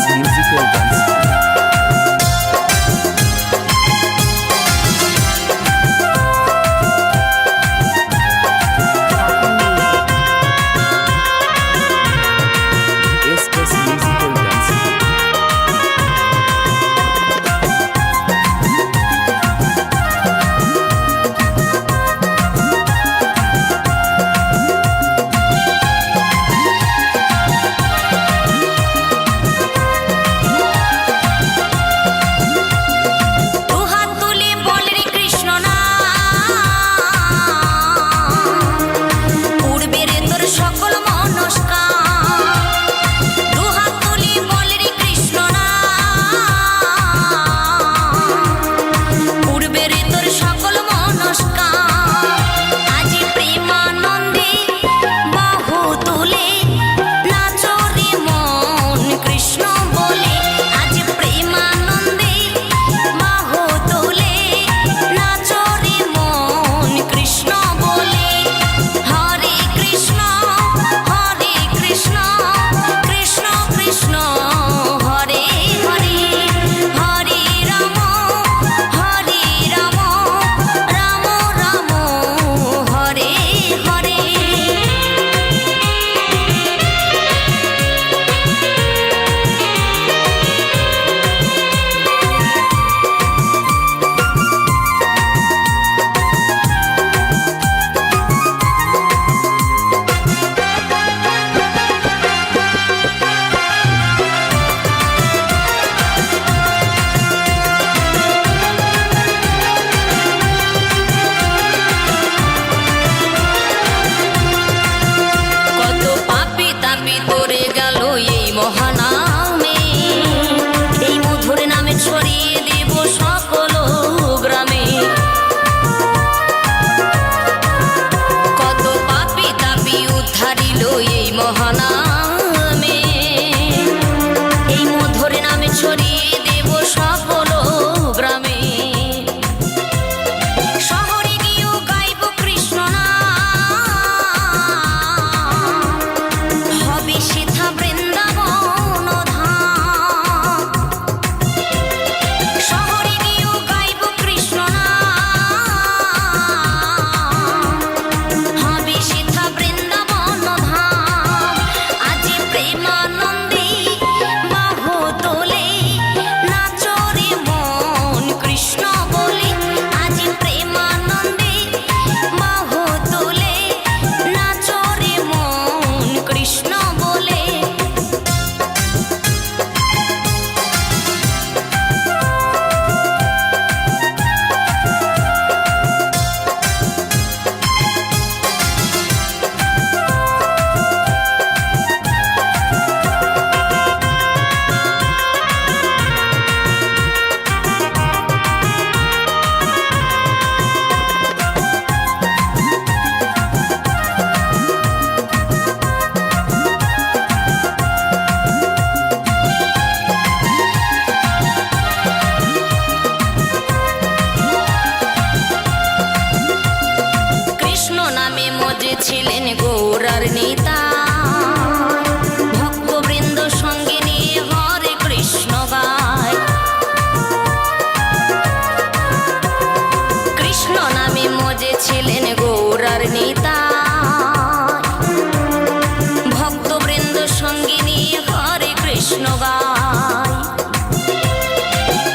musical dance. S musical dance. মহানামে এই মধুর নামে ছড়িয়ে দেব সকল গ্রামে। কত পাপী তাপী উদ্ধারিল এই মহানামে, এই মধুর নামে ছড়িয়ে দেব সকল গ্রামে। শহরে গিয়েও গাইব কৃষ্ণ নাম, হবে সেথা বৃন্দাবন ধাম। শহরে গিয়েও গাইব কৃষ্ণ নাম, হবে সেথা বৃন্দাবন ধাম। আজি প্রেমানন্দে বাহু তোলে নাচরে মন কৃষ্ণ বলে। আজি প্রেমানন্দে বাহু তোলে নাচরে মন কৃষ্ণ বলে। কৃষ্ণ নামে মজে ছিলেন গৌরার নেতা, ভক্তবৃন্দ সঙ্গে নিয়ে হরে কৃষ্ণ গায়। কৃষ্ণ নামে মজে ছিলেন গৌরার নেতা, ভক্তবৃন্দ সঙ্গে নিয়ে হরে কৃষ্ণ গায়।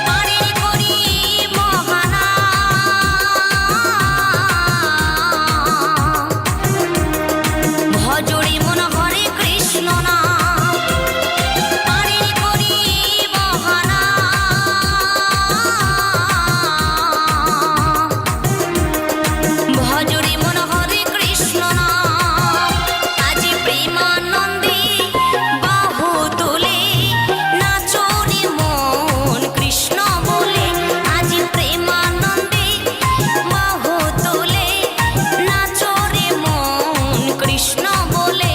পারের করি মহানাম, ভজরে মন হরে কৃষ্ণ নাম। পারের করি মহানাম, ভজরে মন হরে কৃষ্ণ নাম। আজি প্রেমানন্দে বাহু তোলে নাচরে মন কৃষ্ণ বলে। আজি প্রেমানন্দে বাহু তোলে নাচরে মন কৃষ্ণ বলে।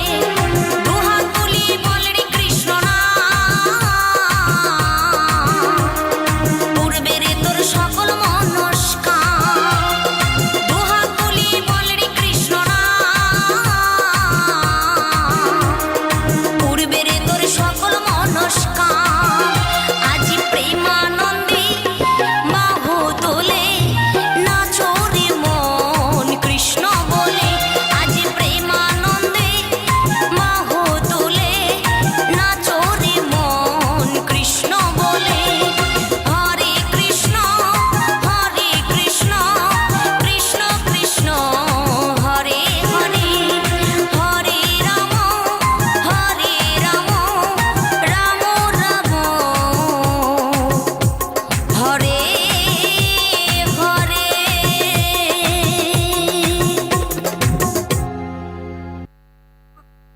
দুহাত তুলি বলে রে কৃষ্ণ নাম, পূর্বের তোর সকল মনস্কাম। দুহাত তুলি বলে রে কৃষ্ণ নাম, পূর্বের তোর সকল